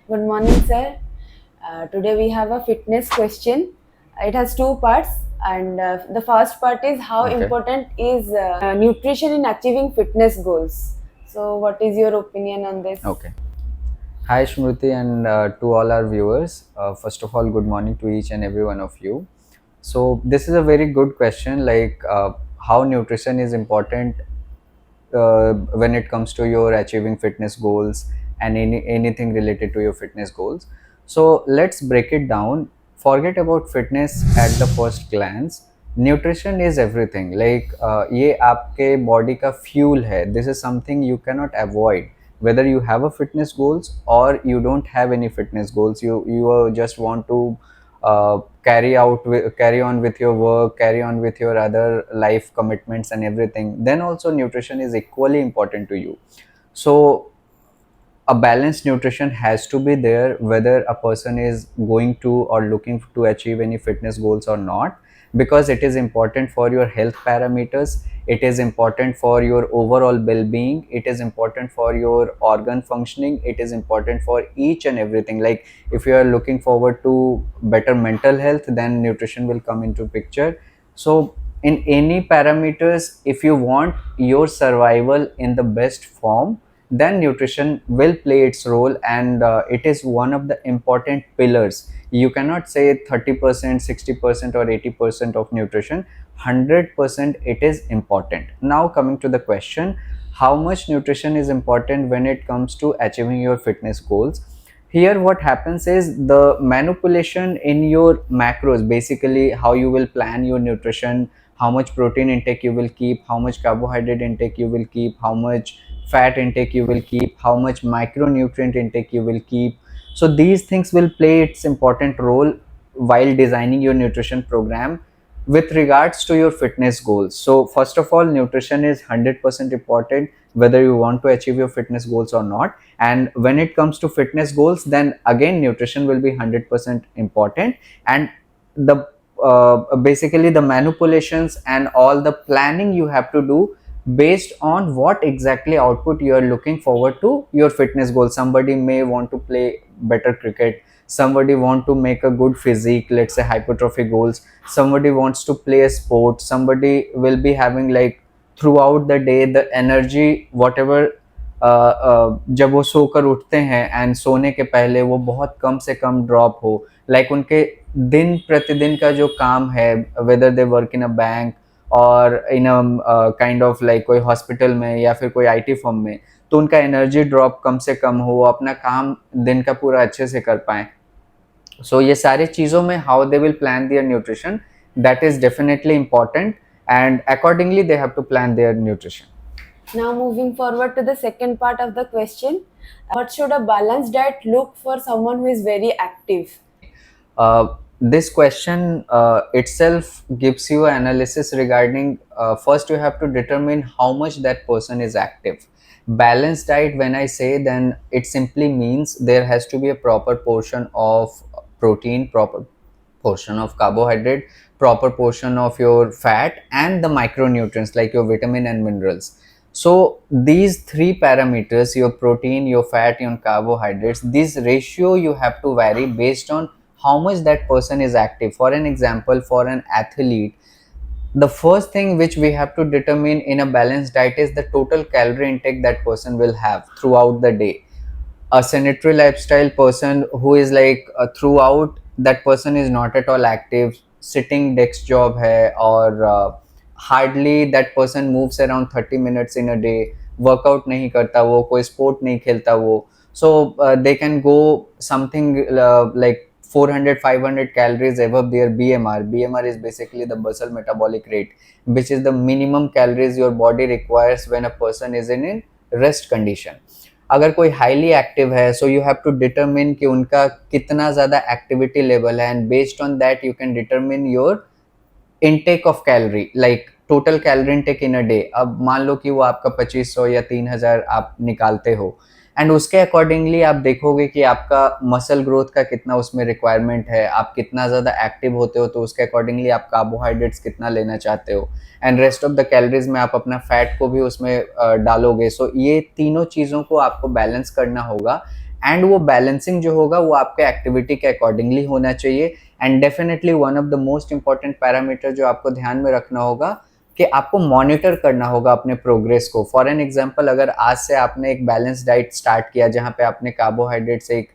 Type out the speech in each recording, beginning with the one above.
Good morning, sir. Today we have a fitness question. It has two parts, and the first part is how Okay. important is nutrition in achieving fitness goals. So, what is your opinion on this? Okay. Hi, Shmruti, and to all our viewers. First of all, good morning to each and every one of you. So, this is a very good question, like how nutrition is important when it comes to your achieving fitness goals and anything related to your fitness goals. So, let's break it down. Forget about fitness at the first glance. Nutrition is everything. Like ये आपके body का fuel है. This is something you cannot avoid. Whether you have a fitness goals or you don't have any fitness goals, you just want to carry on with your work, carry on with your other life commitments and everything, then also nutrition is equally important to you. So a balanced nutrition has to be there whether a person is going to or looking to achieve any fitness goals or not, because it is important for your health parameters, it is important for your overall well-being, it is important for your organ functioning, it is important for each and everything. Like if you are looking forward to better mental health, then nutrition will come into picture. So in any parameters, if you want your survival in the best form, then nutrition will play its role, and it is one of the important pillars. You cannot say 30%, 60% or 80% of nutrition. 100% it is important. Now coming to the question, how much nutrition is important when it comes to achieving your fitness goals? Here what happens is the manipulation in your macros, basically how you will plan your nutrition, how much protein intake you will keep, how much carbohydrate intake you will keep, how much fat intake you will keep, how much micronutrient intake you will keep. So these things will play its important role while designing your nutrition program with regards to your fitness goals. So first of all, nutrition is 100% important whether you want to achieve your fitness goals or not. And when it comes to fitness goals, then again nutrition will be 100% important. And the basically the manipulations and all the planning you have to do based on what exactly output you are looking forward to your fitness goal. Somebody may want to play better cricket, somebody want to make a good physique, let's say hypertrophy goals, somebody wants to play a sport, somebody will be having like throughout the day the energy whatever जब वो सोकर उठते हैं and सोने के पहले वो बहुत कम से कम ड्रॉप हो, लाइक उनके दिन प्रतिदिन का जो काम है, whether they work in a bank और इन अ काइंड ऑफ लाइक कोई हॉस्पिटल में या फिर कोई आईटी फर्म में, तो उनका एनर्जी ड्रॉप कम से कम हो, वो अपना काम दिन का पूरा अच्छे से कर पाएँ. सो ये सारी चीज़ों में how they will plan their nutrition, that is definitely important, and accordingly they have to plan their nutrition. Now, moving forward to the second part of the question, what should a balanced diet look for someone who is very active? This question itself gives you an analysis regarding first you have to determine how much that person is active. Balanced diet, when I say, then it simply means there has to be a proper portion of protein, proper portion of carbohydrate, proper portion of your fat, and the micronutrients like your vitamin and minerals. So these three parameters, your protein, your fat, your carbohydrates, this ratio you have to vary based on how much that person is active. For an example, for an athlete, the first thing which we have to determine in a balanced diet is the total calorie intake that person will have throughout the day. A sedentary lifestyle person who is like throughout, that person is not at all active, sitting desk job hai, or hardly that person moves around 30 minutes in a day, workout nahi karta wo, koi sport nahi khelta wo. So they can go something like 400 500 calories above their BMR. BMR is basically the basal metabolic rate, which is the minimum calories your body requires when a person is in rest condition. अगर कोई highly active है, so you have to determine कि उनका कितना ज़्यादा activity level है, and based on that you can determine your intake of calorie, like total calorie intake in a day. अब मान लो कि वो आपका 2500 या 3000 आप निकालते हो, एंड उसके अकॉर्डिंगली आप देखोगे कि आपका मसल ग्रोथ का कितना उसमें रिक्वायरमेंट है, आप कितना ज़्यादा एक्टिव होते हो, तो उसके अकॉर्डिंगली आप कार्बोहाइड्रेट्स कितना लेना चाहते हो, and rest of the calories में आप अपना फैट को भी उसमें डालोगे. सो ये तीनों चीज़ों को आपको बैलेंस करना होगा, एंड वो बैलेंसिंग जो होगा वो आपके एक्टिविटी के अकॉर्डिंगली होना चाहिए. And definitely one of the most important parameter जो आपको ध्यान में रखना होगा कि आपको मॉनिटर करना होगा अपने प्रोग्रेस को. फॉर एन एग्जांपल, अगर आज से आपने एक बैलेंस डाइट स्टार्ट किया जहाँ पे आपने कार्बोहाइड्रेट्स एक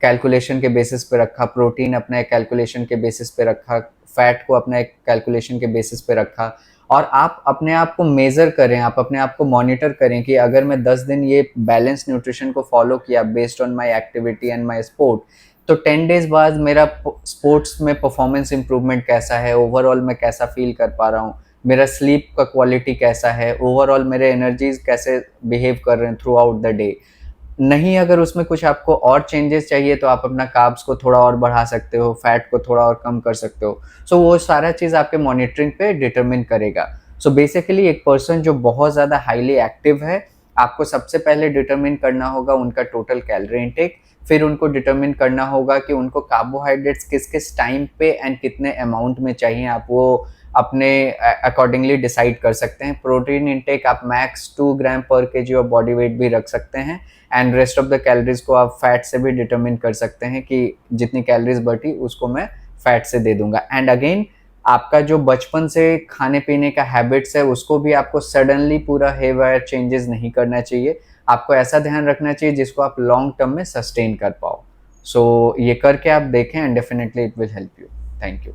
कैलकुलेशन के बेसिस पे रखा, प्रोटीन अपना एक कैलकुलेशन के बेसिस पे रखा, फैट को अपना एक कैलकुलेशन के बेसिस पे रखा, और आप अपने आप को मेज़र करें, आप अपने आप को मॉनिटर करें कि अगर मैं 10 दिन ये बैलेंस न्यूट्रिशन को फॉलो किया based on my activity and my sport, तो 10 डेज बाद मेरा स्पोर्ट्स में परफॉर्मेंस इंप्रूवमेंट कैसा है, ओवरऑल मैं कैसा फील कर पा रहा हूँ, मेरा स्लीप का क्वालिटी कैसा है, ओवरऑल मेरे एनर्जीज कैसे बिहेव कर रहे हैं थ्रू आउट द डे. नहीं, अगर उसमें कुछ आपको और चेंजेस चाहिए तो आप अपना कार्ब्स को थोड़ा और बढ़ा सकते हो, फैट को थोड़ा और कम कर सकते हो. सो वो सारा चीज़ आपके मॉनिटरिंग पे डिटरमिन करेगा. सो बेसिकली एक पर्सन जो बहुत ज़्यादा हाईली एक्टिव है, आपको सबसे पहले डिटरमिन करना होगा उनका टोटल कैलोरी इनटेक, फिर उनको डिटरमिन करना होगा कि उनको कार्बोहाइड्रेट्स किस किस टाइम पे एंड कितने अमाउंट में चाहिए, आप वो अपने अकॉर्डिंगली डिसाइड कर सकते हैं. प्रोटीन इनटेक आप मैक्स 2 ग्राम पर केजी ऑफ बॉडी वेट भी रख सकते हैं, and rest of the calories को आप फैट से भी डिटरमिन कर सकते हैं कि जितनी कैलोरीज बटी उसको मैं फैट से दे दूंगा. एंड अगेन, आपका जो बचपन से खाने पीने का हैबिट्स है उसको भी आपको सडनली पूरा हेवायर चेंजेस नहीं करना चाहिए. आपको ऐसा ध्यान रखना चाहिए जिसको आप लॉन्ग टर्म में सस्टेन कर पाओ. सो ये करके आप देखें and definitely it will help you. Thank you.